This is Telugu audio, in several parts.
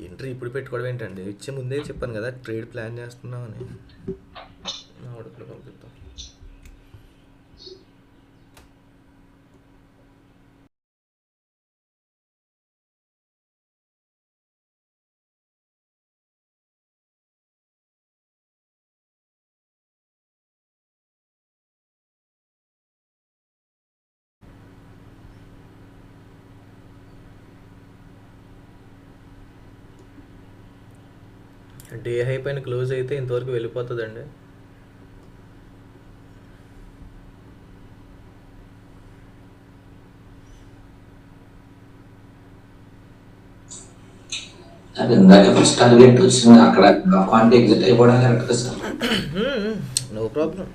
ఎంట్రీ ఇప్పుడు పెట్టుకోవడం ఏంటండి? ఇచ్చే ముందే చెప్పాను కదా ట్రేడ్ ప్లాన్ చేస్తున్నామని. ఇప్పుడు పంపిద్దాం. డే హై పైన క్లోజ్ అయితే ఇంతవరకు వెళ్ళిపోతుందండి. అది ఇందాక ఫస్ట్ టార్గెట్ వచ్చింది అక్కడ క్వాంటిటీ ఎగ్జిట్ అయిపోవడం కరెక్ట్ కదా సార్? No problem.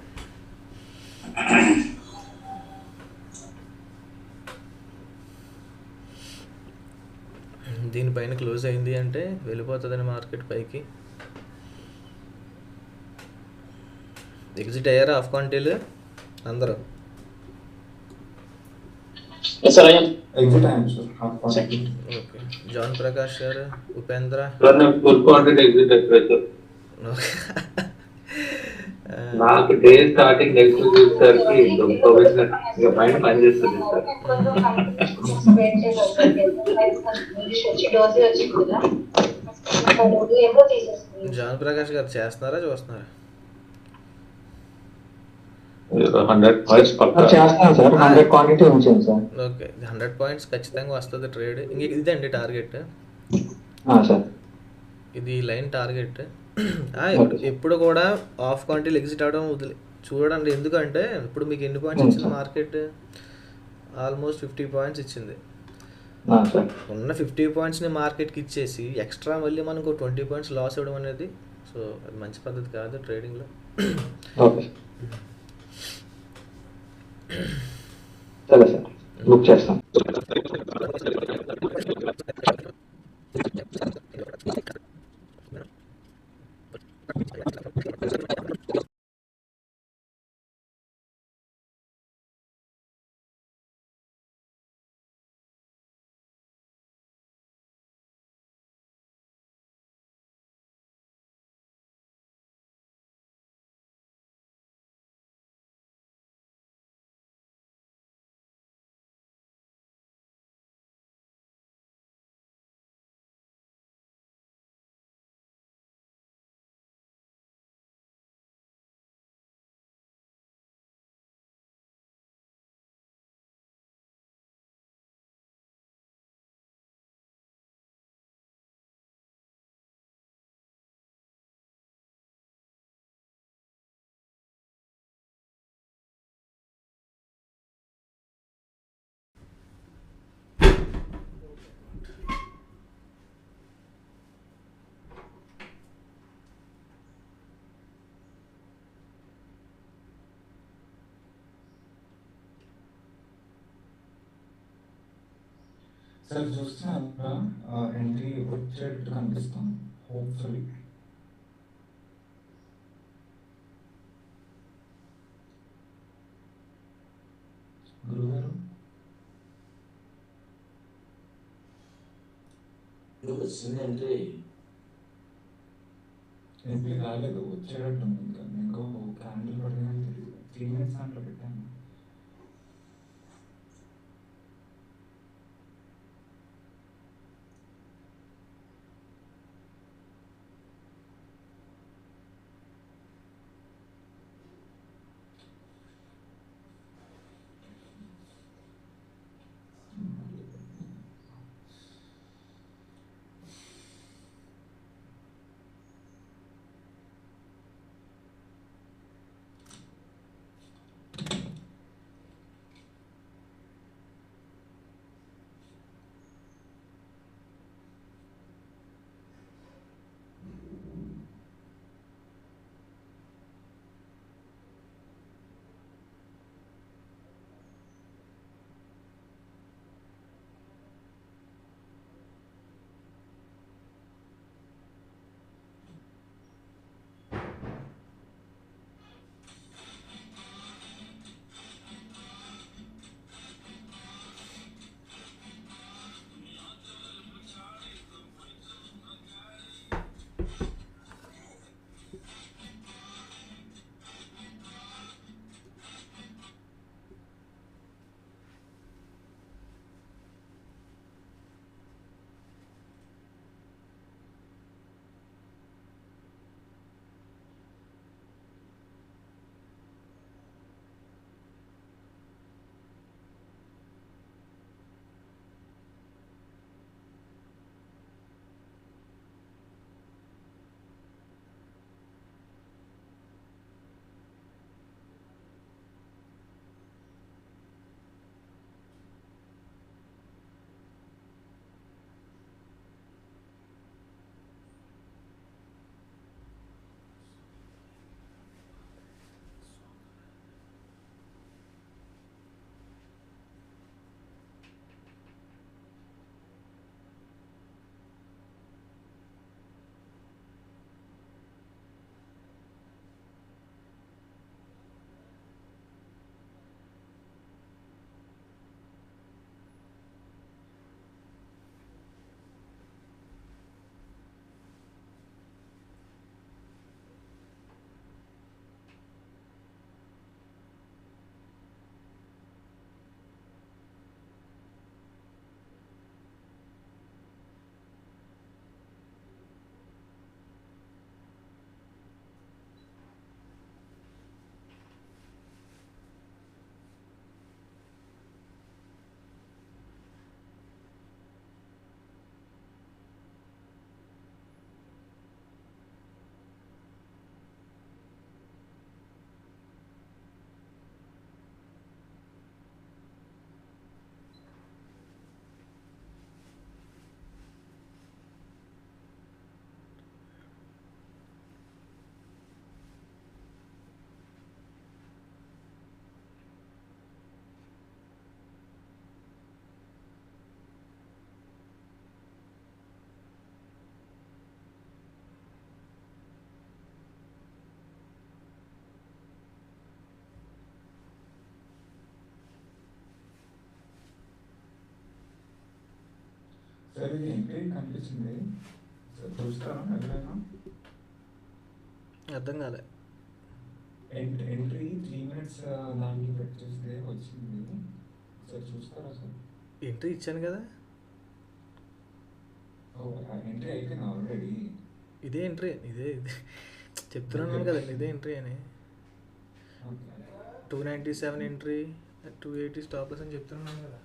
దీనిపైన క్లోజ్ అయింది అంటే వెళ్ళిపోతుందని మార్కెట్ పైకి. ఎగ్జిట్ అయ్యారా ఆఫ్ క్వాంటీలు అందరూ? ఓకే. జాన్ ప్రకాష్ గారు, ఉపేంద్ర. నాకు డే స్టార్టింగ్ నెగిటివ్ చూసేసరికి ఇక మైండ్ పనిచేస్తుంది సార్. జాన్ ప్రకాష్ గారు చేస్తున్నారా చూస్తున్నారా? 100 పాయింట్స్ చేస్తాను సార్. 100 క్వాంటిటీ ఉంచాను సార్. ఓకే, 100 పాయింట్స్ ఖచ్చితంగా వస్తుంది ట్రేడ్. ఇంక ఇదండి టార్గెట్. సార్ ఇది లైన్ టార్గెట్. ఎప్పుడు కూడా ఆఫ్ క్వాంటిటీలు ఎగ్జిట్ అవడం చూడండి. ఎందుకంటే ఇప్పుడు మీకు ఎన్ని పాయింట్స్ ఇచ్చింది మార్కెట్? ఆల్మోస్ట్ 50 పాయింట్స్ ఇచ్చింది. ఉన్న 50 పాయింట్స్ని మార్కెట్కి ఇచ్చేసి ఎక్స్ట్రా మళ్ళీ మనకు 20 పాయింట్స్ లాస్ ఇవ్వడం అనేది సో అది మంచి పద్ధతి కాదు ట్రేడింగ్లో. సరే సార్, బుక్ చేస్తాం. సార్ చూస్తున్నారా ఎంట్రీ వచ్చేట్టు కనిపిస్తాం హోప్ఫుల్లీ. గురుగారు వచ్చింది ఎంట్రీ ఎంట్రీ రాలేదు, వచ్చేటట్టు ఉంది. ఇంకా ఇంకో క్యాండిల్ పడిన 3 minutes దాంట్లో పెట్టాను. సార్ ఇది ఎంట్రీ కనిపించింది సార్, చూస్తారా ఎవరైనా? అర్థం కాలే. ఎంట్రీ 3 minutes దానికి పెట్ చేస్తే వచ్చింది సార్, చూస్తారా సార్? ఎంట్రీ ఇచ్చాను కదా, ఎంట్రీ అయిపోయింది ఆల్రెడీ. ఇదే ఎంట్రీ, ఇదే చెప్తున్నాను కదండి, ఇదే ఎంట్రీ అని. 297 ఎంట్రీ, 280 స్టాప్ లాస్ అని చెప్తున్నాను కదా.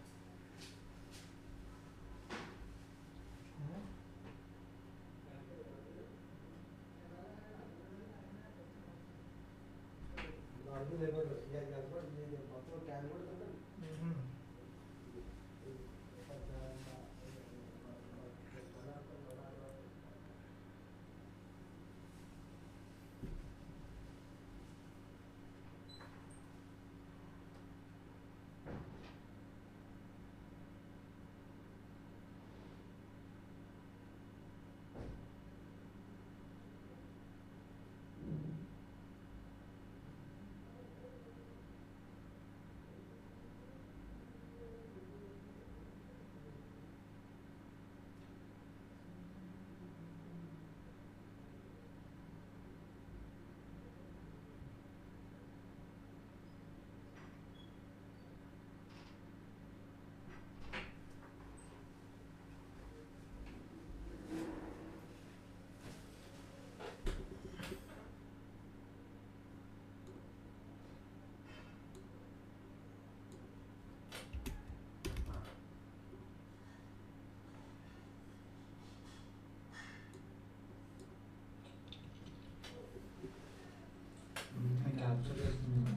నేను క్యాప్చర్ చేస్తున్నాను.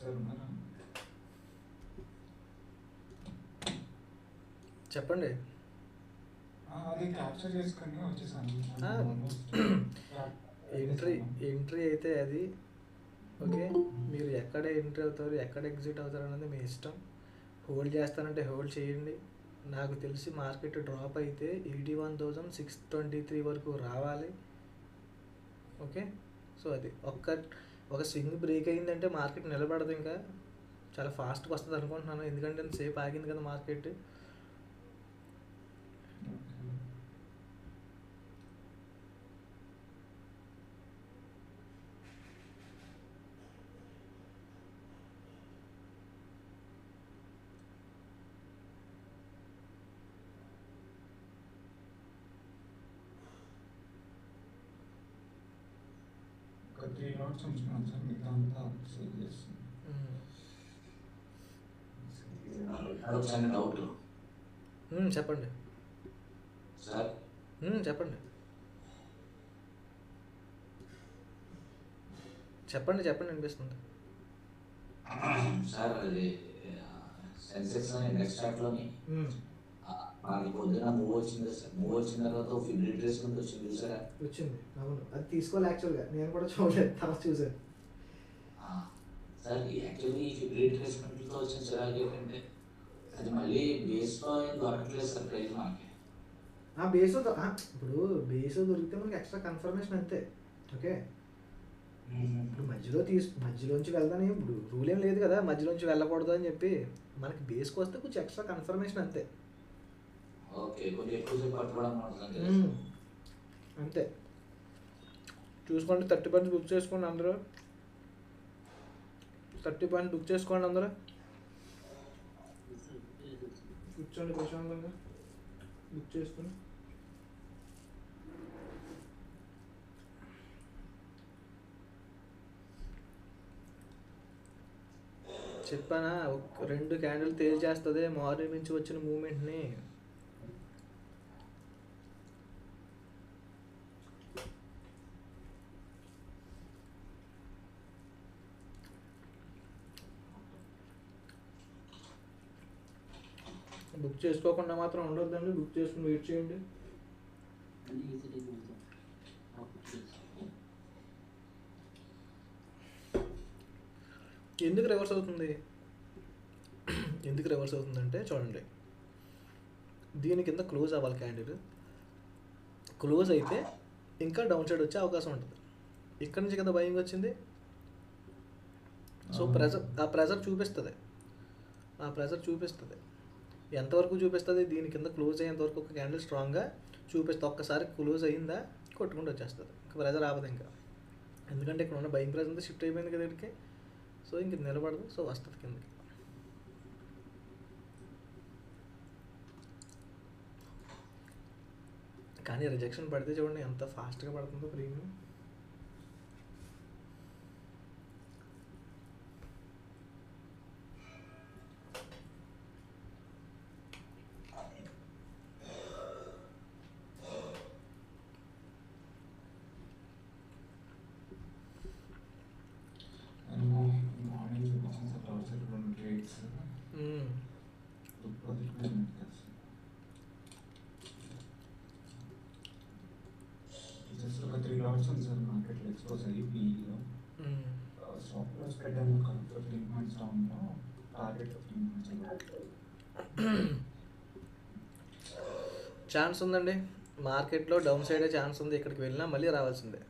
సార్ ఉన్నారా? చెప్పండి. అది క్యాప్చర్ చేసుకొని వచ్చేసాను. ఎంట్రీ అయితే అది ఓకే. మీరు ఎక్కడ ఎంట్రీ అవుతారు, ఎక్కడ ఎగ్జిట్ అవుతారు అన్నది మీ ఇష్టం. హోల్డ్ చేస్తానంటే హోల్డ్ చేయండి. నాకు తెలిసి మార్కెట్ డ్రాప్ అయితే 81,623 వరకు రావాలి. ఓకే, సో అది ఒక స్వింగ్ బ్రేక్ అయిందంటే మార్కెట్ నిలబడదు, ఇంకా చాలా ఫాస్ట్గా వస్తుంది అనుకుంటున్నాను. ఎందుకంటే సేపు ఆగింది కదా మార్కెట్. ఒక 3 notes ఉంచుకున్నాను సార్, మిగతా అంతా సేవ్ చేస్తాను. డౌట్ చెప్పండి సార్. చెప్పండి చెప్పండి చెప్పండి వినిపిస్తుంది సార్ అది సెన్సెక్స్ నెక్స్ట్ చార్ట్లోని మనకి పొద్దున మూవ్ వచ్చింది సార్. మూవ్ వచ్చిన తర్వాత ఫిబ్రవరి ట్రేస్మెంట్ వచ్చింది చూసారా? వచ్చింది, అవును. అది తీసుకోవాలి యాక్చువల్గా, నేను కూడా చూడలేదు, తర్వాత చూసాను. సార్ యాక్చువల్లీ ఈ ఫిబ్రవరి ట్రేస్మెంట్తో వచ్చిన చిరాకు ఏంటంటే అది మళ్ళీ బేస్లో ఏం దొరకట్లేదు సార్ ప్రైస్ మనకి. ఇప్పుడు బేస్ దొరికితే మనకి ఎక్స్ట్రా కన్ఫర్మేషన్ అంతే. ఓకే, ఇప్పుడు మధ్యలోంచి వెళ్దాని ఇప్పుడు రూల్ ఏం లేదు కదా, మధ్యలోంచి వెళ్ళకూడదు అని చెప్పి. మనకి బేస్కి వస్తే కొంచెం ఎక్స్ట్రా కన్ఫర్మేషన్ అంతే. ఓకే, కొంచెం ఎక్కువసేపు పట్టుకోవడం అంతే. చూసుకోండి, 30 పాయింట్స్ బుక్ చేసుకోండి అందరూ. 30 పాయింట్స్ బుక్ చేసుకోండి అందరూ. కూర్చోండి ప్రశాంతంగా బుక్ చేసుకుని. చెప్పానా, 2 క్యాండిల్ తేల్చేస్తుంది మార్నింగ్ నుంచి వచ్చిన మూమెంట్ని. బుక్ చేసుకోకుండా మాత్రం ఉండొద్దండి, బుక్ చేసుకుని వెయిట్ చేయండి. ఎందుకు రివర్స్ అవుతుంది? ఎందుకు రివర్స్ అవుతుందంటే చూడండి, దీని కింద క్లోజ్ అవ్వాలి క్యాండిల్. క్లోజ్ అయితే ఇంకా డౌన్ సైడ్ వచ్చే అవకాశం ఉంటుంది. ఇక్కడ నుంచి కదా బయింగ్ వచ్చింది. సో ప్రెజర్ చూపిస్తుంది. ఎంతవరకు చూపిస్తుంది? దీని కింద క్లోజ్ అయ్యేంతవరకు ఒక క్యాండిల్ స్ట్రాంగ్గా చూపిస్తుంది. ఒక్కసారి క్లోజ్ అయ్యిందా కొట్టుకుంటూ వచ్చేస్తుంది. ఇంకా ప్రెజర్ ఆపదు ఇంకా. ఎందుకంటే ఇక్కడ ఉన్న బయింగ్ ప్రెజర్ అంతా షిఫ్ట్ అయిపోయింది కదా ఇక్కడికి. సో ఇంక నిలబడదు. సో వస్తుంది కిందకి. కానీ రిజెక్షన్ పడితే చూడండి ఎంత ఫాస్ట్గా పడుతుందో ప్రీమియం. మార్నింగ్ చూపించిన సార్ లాస్ట్ 2 ట్రేడ్స్ జస్ట్ ఒక 3 లాట్స్ ఉంది సార్ మార్కెట్లో ఎక్స్పోజ్ అయ్యి పీఈలో. స్టాప్ లాస్ పెట్టాము. 15 పాయింట్స్ డౌన్లో, టార్గెట్ 15 పాయింట్స్. ఛాన్స్ ఉందండి మార్కెట్లో. డౌన్ సైడే ఛాన్స్ ఉంది. ఇక్కడికి వెళ్ళినా మళ్ళీ రావాల్సిందే.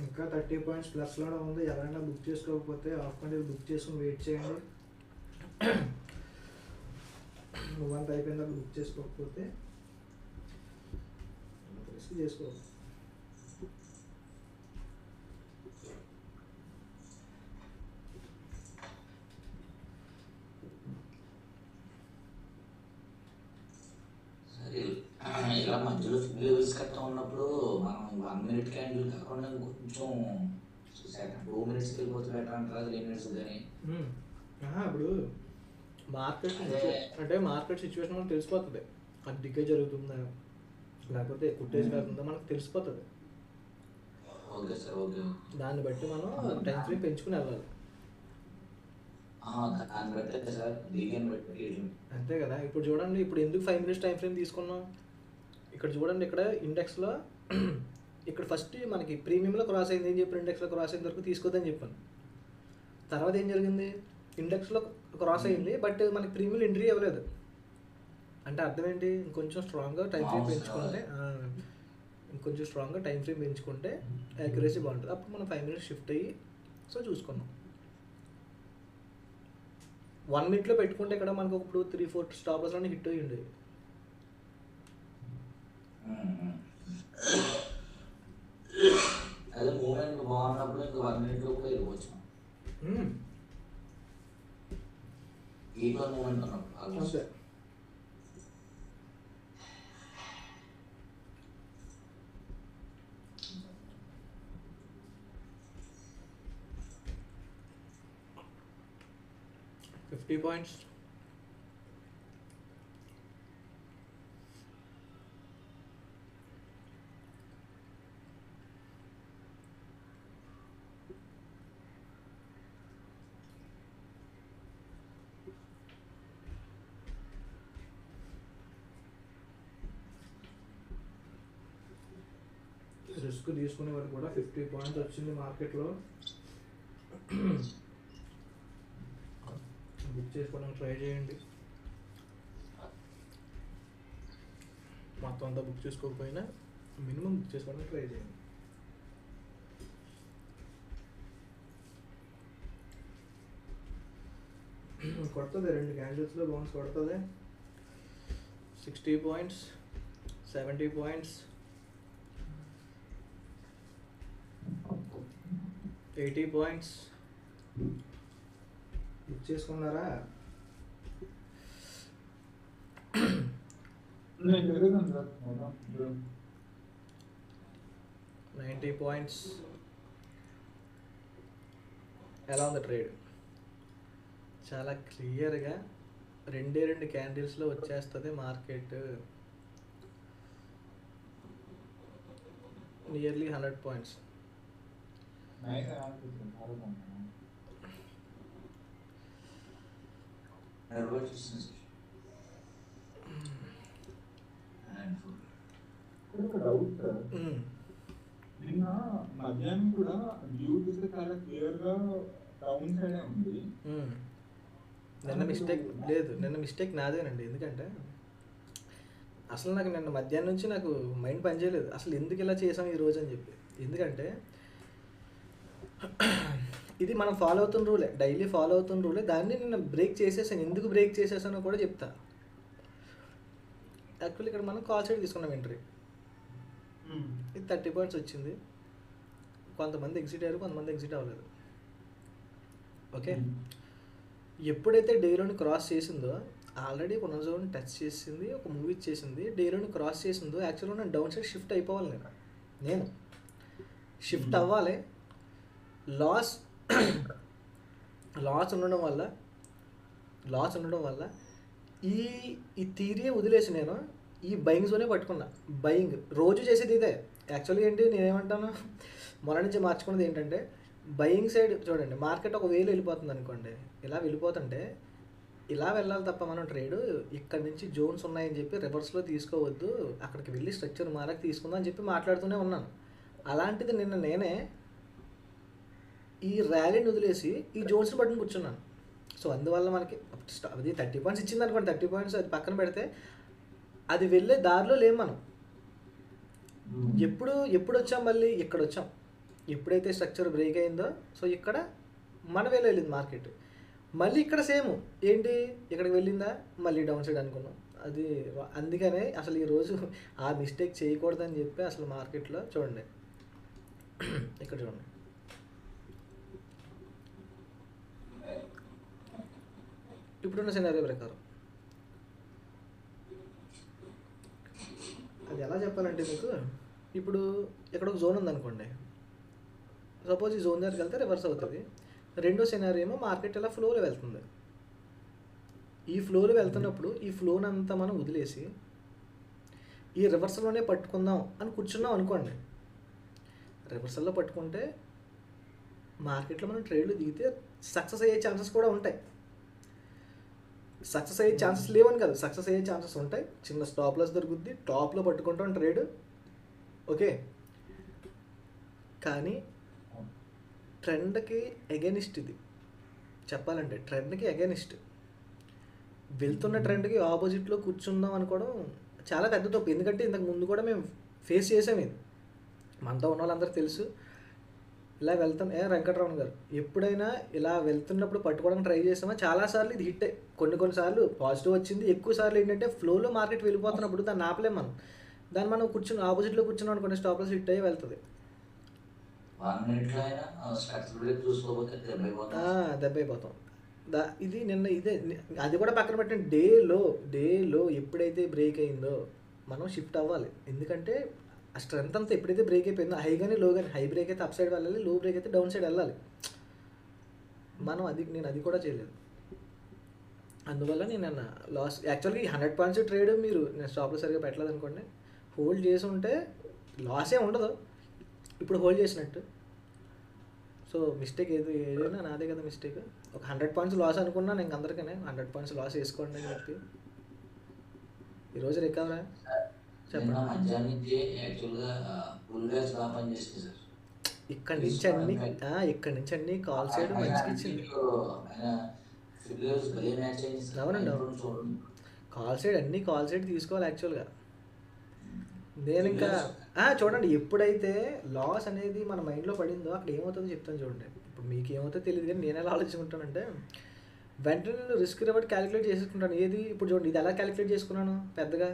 ఇంకా 30 పాయింట్స్ ప్లస్లోనే ఉంది. ఎవరైనా బుక్ చేసుకోకపోతే హాఫ్ కంటిన్యూ బుక్ చేసుకుని వెయిట్ చేయండి. నువ్వంత అయిపోయిందాక బుక్ చేసుకోకపోతే రిస్క్ చేసుకోవాలి. ఇలా మధ్యలో లెవెల్స్ కట్టా ఉన్నప్పుడు మనం 1 మినిట్ క్యాండిల్ కాకుండా కొంచెం 2 మినిట్స్కి వెళ్ళిపోతే బెటర్ అంటారా 3 మినిట్స్ కానీ? ఇప్పుడు మార్కెట్ అంటే మార్కెట్ సిచ్యువేషన్ మనకు తెలిసిపోతుంది. అది డికే జరుగుతుందా లేకపోతే కుట్టేసి వెళ్తుందా మనకు తెలిసిపోతుంది. Okay sir, okay. దాన్ని బట్టి మనం టైం ఫ్రేమ్ పెంచుకుని వెళ్ళాలి. దాన్ని బట్టి సార్ దీని బట్టి అంతే కదా. ఇప్పుడు చూడండి, ఇప్పుడు ఎందుకు 5 మినిట్స్ టైం ఫ్రేమ్ తీసుకున్నాం? ఇక్కడ చూడండి, ఇక్కడ ఇండెక్స్లో ఇక్కడ ఫస్ట్ మనకి ప్రీమియంలో క్రాస్ అయింది. ఏం చెప్పాను? ఇండెక్స్లో క్రాస్ అయిన వరకు తీసుకోదని చెప్పాను. తర్వాత ఏం జరిగింది? ఇండెక్స్లో క్రాస్ అయింది బట్ మనకి ప్రీమియం ఎంట్రీ ఇవ్వలేదు. అంటే అర్థం ఏంటి? ఇంకొంచెం స్ట్రాంగ్గా టైం ఫ్రేమ్ పెంచుకుంటే యాక్యురసీ బాగుంటుంది. అప్పుడు మనం 5 మినిట్స్ షిఫ్ట్ అయ్యి సో చూసుకున్నాం. 1 మినిట్లో పెట్టుకుంటే ఇక్కడ మనకు ఇప్పుడు 3-4 స్టాప్ లాస్లోనే హిట్ అయ్యింది. అదే మూమెంట్ బాగున్నప్పుడు ఇంకా 1 మినిట్లో కూడా వెళ్ళిపోవచ్చు. ఈక్వల్ మూమెంట్ ఉన్నప్పుడు ఆల్మోస్ట్. అంతే. $50 points. రిస్క్ తీసుకునే వాళ్ళు కూడా 50 పాయింట్స్ వచ్చింది మార్కెట్లో బుక్ చేసుకోవడానికి ట్రై చేయండి. మొత్తం అంతా బుక్ చేసుకోకపోయినా మినిమం బుక్ చేసుకోవడానికి ట్రై చేయండి. కొడుతుంది 2 క్యాండిల్స్లో బౌన్స్ కొడుతుంది. 60 పాయింట్స్, 70 పాయింట్స్, 80 పాయింట్స్. బుక్ చేసుకున్నారా? నేను తిరుగుతాను సార్ మొత్తం 90 పాయింట్స్. ఎలా ఉంది ట్రేడ్? చాలా క్లియర్గా 2 క్యాండిల్స్లో వచ్చేస్తుంది మార్కెట్. Nearly 100 points. నైస్ అనిపిస్తుంది చాలా బాగుంది. నెరవేర్ చూస్తుంది హ్యాండ్ఫుల్. ఒక డౌట్ సార్, నిన్న మధ్యాహ్నం కూడా వ్యూ చూస్తే చాలా క్లియర్ గా డౌన్ సైడ్ ఉంది. నిన్న మిస్టేక్ లేదు, నిన్న మిస్టేక్ నాదేనండి. ఎందుకంటే అసలు నాకు నిన్న మధ్యాహ్నం నుంచి నాకు మైండ్ పనిచేయలేదు అసలు ఎందుకు ఇలా చేసాం ఈరోజు అని చెప్పి. ఎందుకంటే ఇది మనం ఫాలో అవుతున్న రూలే, డైలీ ఫాలో అవుతున్న రూలే. దాన్ని నిన్న బ్రేక్ చేసేసాను. ఎందుకు బ్రేక్ చేసేసానో కూడా చెప్తా. యాక్చువల్లీ ఇక్కడ మనం కాల్ సైడ్ తీసుకున్నాం ఎంట్రీ. ఇది 30 పాయింట్స్ వచ్చింది. కొంతమంది ఎగ్జిట్ అయ్యారు, కొంతమంది ఎగ్జిట్ అవ్వలేదు. ఓకే, ఎప్పుడైతే డేలోని క్రాస్ చేసిందో ఆల్రెడీ ఒక జోన్ టచ్ చేసింది, ఒక మూవ్ ఇచ్చేసింది, డేలోని క్రాస్ చేసిందో యాక్చువల్గా నేను డౌన్ సైడ్ షిఫ్ట్ అయిపోవాలి. నేను షిఫ్ట్ అవ్వాలి. లాస్ ఉండడం వల్ల ఈ థియరీ వదిలేసి నేను ఈ బయింగ్ జోనే పట్టుకున్నా. బయింగ్ రోజు చేసేది ఇదే. యాక్చువల్గా ఏంటి నేనేమంటాను, మొన్న నుంచి మార్చుకున్నది ఏంటంటే బయింగ్ సైడ్ చూడండి. మార్కెట్ ఒక వేలో వెళ్ళిపోతుంది అనుకోండి, ఇలా వెళ్ళిపోతుంటే ఇలా వెళ్ళాలి తప్ప మనం ట్రేడ్ ఇక్కడ నుంచి జోన్స్ ఉన్నాయని చెప్పి రివర్స్లో తీసుకోవద్దు, అక్కడికి వెళ్ళి స్ట్రక్చర్ మారకి తీసుకుందాం అని చెప్పి మాట్లాడుతూనే ఉన్నాను. అలాంటిది నిన్న నేనే ఈ ర్యాలీని వదిలేసి ఈ జోన్స్ని పట్టుకుని కూర్చున్నాను. సో అందువల్ల మనకి అది 30 పాయింట్స్ ఇచ్చింది అనుకోండి, 30 పాయింట్స్ అది పక్కన పెడితే అది వెళ్ళే దారిలో లేము మనం. ఎప్పుడు వచ్చాం, మళ్ళీ ఇక్కడ వచ్చాం. ఎప్పుడైతే స్ట్రక్చర్ బ్రేక్ అయిందో సో ఇక్కడ మన వేలో వెళ్ళింది మార్కెట్. మళ్ళీ ఇక్కడ సేమ్ ఏంటి, ఇక్కడికి వెళ్ళిందా మళ్ళీ డౌన్ సైడ్ అనుకున్నాం. అది అందుకనే అసలు ఈరోజు ఆ మిస్టేక్ చేయకూడదని చెప్పి అసలు మార్కెట్లో చూడండి, ఇక్కడ చూడండి, ఇప్పుడున్న సినారియో ప్రకారం అది ఎలా చెప్పాలంటే మీకు, ఇప్పుడు ఇక్కడ ఒక జోన్ ఉందనుకోండి, సపోజ్ ఈ జోన్ దగ్గరికి వెళ్తే రివర్స్ అవుతుంది. రెండో సినారియో ఏమో మార్కెట్ ఇలా ఫ్లోలో వెళ్తుంది. ఈ ఫ్లోలో వెళ్తున్నప్పుడు ఈ ఫ్లోని అంతా మనం వదిలేసి ఈ రివర్సల్లోనే పట్టుకుందాం అని కూర్చున్నాం అనుకోండి. రివర్సల్లో పట్టుకుంటే మార్కెట్లో మనం ట్రేడ్లు దిగితే సక్సెస్ అయ్యే ఛాన్సెస్ కూడా ఉంటాయి. సక్సెస్ అయ్యే ఛాన్సెస్ లేవని కాదు, సక్సెస్ అయ్యే ఛాన్సెస్ ఉంటాయి. చిన్న స్టాప్ లాస్ దొరుకుద్ది, టాప్లో పట్టుకుంటాం ట్రేడ్. ఓకే, కానీ ట్రెండ్కి అగెనిస్ట్ ఇది చెప్పాలంటే. ట్రెండ్కి అగెనిస్ట్ వెళ్తున్న ట్రెండ్కి ఆపోజిట్లో కూర్చుందాం అనుకోవడం చాలా పెద్ద తప్పు. ఎందుకంటే ఇంతకు ముందు కూడా మేము ఫేస్ చేసాం ఇది, మనతో ఉన్న వాళ్ళందరికీ తెలుసు. ఇలా వెంకటరమణ గారు ఎప్పుడైనా ఇలా వెళ్తున్నప్పుడు పట్టుకోవడానికి ట్రై చేసామా? చాలాసార్లు ఇది హిట్. కొన్నిసార్లు పాజిటివ్ వచ్చింది, ఎక్కువ సార్లు ఏంటంటే ఫ్లోలో మార్కెట్ వెళ్ళిపోతున్నప్పుడు దాన్ని ఆపలేం మనం. దాన్ని మనం ఆపోజిట్లో కూర్చున్నాం అనుకోండి, స్టాప్ లాస్ హిట్ అయ్యి వెళ్తుంది. 1 minute లో అయినా స్ట్రక్చర్ బ్రేక్ చూసుకోకపోతే దెబ్బ అయిపోతాం. ఇది నిన్న ఇదే, అది కూడా పక్కన పెట్టండి. డేలో ఎప్పుడైతే బ్రేక్ అయిందో మనం షిఫ్ట్ అవ్వాలి. ఎందుకంటే ఆ స్ట్రెంత్ అంతా ఎప్పుడైతే బ్రేక్ అయిపోయిందో, హై కానీ లో కానీ, హై బ్రేక్ అయితే అప్ సైడ్ వెళ్ళాలి, లో బ్రేక్ అయితే డౌన్ సైడ్ వెళ్ళాలి. నేను అది కూడా చేయలేదు. అందువల్ల నేను లాస్. యాక్చువల్గా ఈ 100 పాయింట్స్ ట్రేడ్ నేను స్టాప్లో సరిగ్గా పెట్టలేదు అనుకోండి, హోల్డ్ చేసి ఉంటే లాసే ఉండదు. ఇప్పుడు హోల్డ్ చేసినట్టు. సో మిస్టేక్ ఏదైనా నాదే కదా మిస్టేక్. ఒక 100 పాయింట్స్ లాస్ అనుకున్నాను ఇంక అందరికీ. 100 పాయింట్స్ లాస్ వేసుకోండి అని చెప్పి ఈరోజు రికవరా నిన్న మధ్యాహ్నం నుంచి యాక్చువల్గా ఫుల్ బ్యాచ్ బాగా పనిచేసింది సార్. ఇక్కడ నుంచి అన్ని కాల్ సైడ్ మంచిగా ఇచ్చింది. ఫిబ్రవరి భలే మ్యాచ్ అయింది సార్. అవునండి, పైన అవును. రెండు చూడండి. కాల్ సైడ్ తీసుకోవాలి యాక్చువల్గా. నేను ఇంకా చూడండి, ఎప్పుడైతే లాస్ అనేది మన మైండ్లో పడిందో అక్కడ ఏమవుతుందో చెప్తాను చూడండి. ఇప్పుడు మీకు ఏమవుతుందో తెలియదు, కానీ నేను ఎలా ఆలోచించుకుంటానంటే వెంటనే నేను రిస్క్ రివార్డ్ క్యాలిక్యులేట్ చేసుకుంటాను. ఏది ఇప్పుడు చూడండి, ఇది ఎలా క్యాలిక్యులేట్ చేసుకున్నాను పెద్దగా,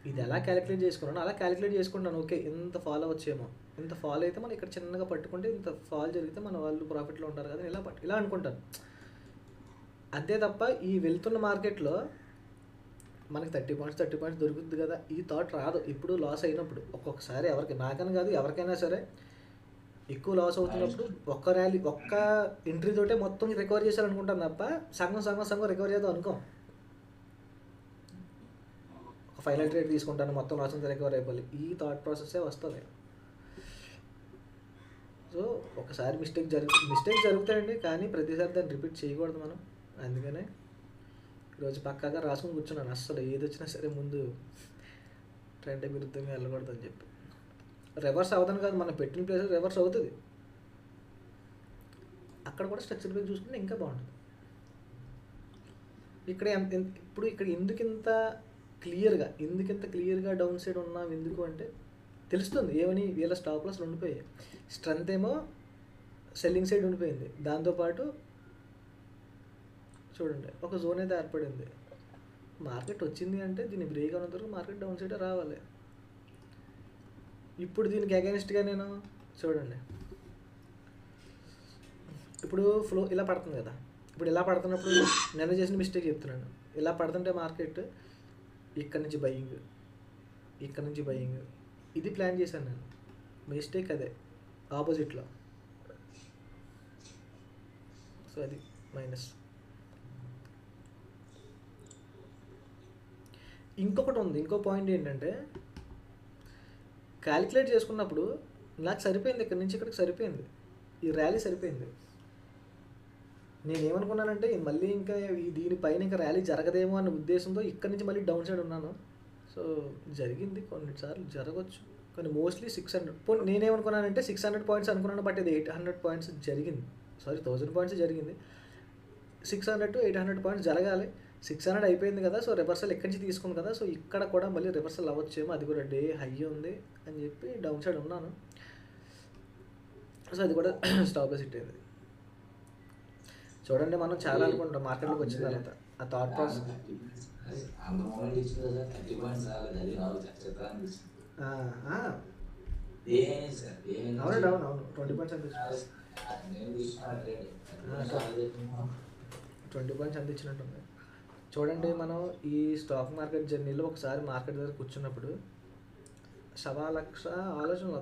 ఇది ఎలా క్యాలిక్యులేట్ చేసుకున్నాను అలా క్యాలిక్యులేట్ చేసుకుంటాను. ఓకే, ఇంత ఫాల్ అవ్వచ్చేమో, ఇంత ఫాల్ అయితే మనం ఇక్కడ చిన్నగా పట్టుకుంటే ఇంత ఫాల్ జరిగితే మన వాళ్ళు ప్రాఫిట్లో ఉంటారు కదా, ఇలా అనుకుంటాను. అంతే తప్ప ఈ వెళ్తున్న మార్కెట్లో మనకి 30 పాయింట్స్ దొరుకుతుంది కదా ఈ థాట్ రాదు. ఇప్పుడు లాస్ అయినప్పుడు ఒక్కొక్కసారి ఎవరికి, నాకని కాదు ఎవరికైనా సరే, ఎక్కువ లాస్ అవుతున్నప్పుడు ఒక్క ర్యాలీ ఒక్క ఎంట్రీ తోటే మొత్తం రికవర్ చేశారనుకుంటాను తప్ప సగం రికవర్ చేద్దాం అనుకోం. ఒక ఫైనల్ ట్రేడ్ తీసుకుంటాను, మొత్తం లాస్ అంతా రికవర్ అయిపోవాలి, ఈ థాట్ ప్రాసెస్సే వస్తుంది. సో ఒకసారి మిస్టేక్ జరుగుతాయండి, కానీ ప్రతిసారి దాన్ని రిపీట్ చేయకూడదు మనం. అందుకనే ఈరోజు పక్కాగా రాసుకుని కూర్చున్నాను, అస్సలు ఏది వచ్చినా సరే ముందు ట్రెండ్ విరుద్ధంగా వెళ్ళకూడదు అని చెప్పి. రివర్స్ అవ్వదని కాదు, మనం పెట్టిన ప్లేస్ రివర్స్ అవుతుంది, అక్కడ కూడా స్ట్రక్చర్ పై చూసుకుంటే ఇంకా బాగుంటుంది. ఇప్పుడు ఇక్కడ ఎందుకు ఇంత క్లియర్గా డౌన్ సైడ్ ఉన్నాం ఎందుకు అంటే తెలుస్తుంది. ఏమని, వీళ్ళ స్టాప్ లాస్ ఉండిపోయాయి, స్ట్రెంత్ ఏమో సెల్లింగ్ సైడ్ ఉండిపోయింది, దాంతోపాటు చూడండి ఒక జోన్ అయితే ఏర్పడింది. మార్కెట్ వచ్చింది అంటే దీన్ని బ్రేక్ అయినంత వరకు మార్కెట్ డౌన్ సైడ్ రావాలి. ఇప్పుడు దీనికి అగైన్స్ట్గా నేను చూడండి, ఇప్పుడు ఫ్లో ఇలా పడుతుంది కదా, ఇప్పుడు ఇలా పడుతున్నప్పుడు నేను చేసిన మిస్టేక్ చెప్తున్నాను. ఇలా పడుతుంటే మార్కెట్ ఇక్కడ నుంచి బయింగ్, ఇది ప్లాన్ చేశాను నేను. మిస్టేక్ అదే ఆపోజిట్లో. సో అది మైనస్. ఇంకొకటి ఉంది, ఇంకో పాయింట్ ఏంటంటే క్యాలిక్యులేట్ చేసుకున్నప్పుడు నాకు సరిపోయింది, ఇక్కడ నుంచి ఇక్కడికి సరిపోయింది, ఈ ర్యాలీ సరిపోయింది. నేనేమనుకున్నానంటే మళ్ళీ ఇంకా దీనిపైన ఇంకా ర్యాలీ జరగదేమో అన్న ఉద్దేశంతో ఇక్కడ నుంచి మళ్ళీ డౌన్ సైడ్ ఉన్నాను. సో జరిగింది, కొన్నిసార్లు జరగవచ్చు, కానీ మోస్ట్లీ 600. నేనేమనుకున్నానంటే 600 పాయింట్స్ అనుకున్నాను, బట్ ఇది 800 పాయింట్స్ జరిగింది. 1000 పాయింట్స్ జరిగింది. 600 to 800 పాయింట్స్ జరగాలి. 600 అయిపోయింది కదా, సో రివర్సల్ ఎక్కడి నుంచి తీసుకుంది కదా, సో ఇక్కడ కూడా మళ్ళీ రివర్సల్ అవ్వచ్చేమో, అది కూడా డే హై ఉంది అని చెప్పి డౌన్ సైడ్ ఉన్నాను. సో అది కూడా స్టాప్ లాస్ హిట్ అయింది. చూడండి, మనం చాలా అనుకుంటాం మార్కెట్లోకి వచ్చిన తర్వాత ఆ థాట్ ప్రాసెస్. అంత మూమెంట్ ఇచ్చింది కదా, 30 పాయింట్స్ రాలేదు, అది నాకు చెప్తా అనిపిస్తుంది. అవును 20 పాయింట్స్ అందించినట్టు, నేను తీసుకున్న ట్రేడ్ 20 పాయింట్స్ అందించినట్టుంది. చూడండి, మనం ఈ స్టాక్ మార్కెట్ జర్నీలో ఒకసారి మార్కెట్ దగ్గర కూర్చున్నప్పుడు 1,00,000 ఆలోచనలు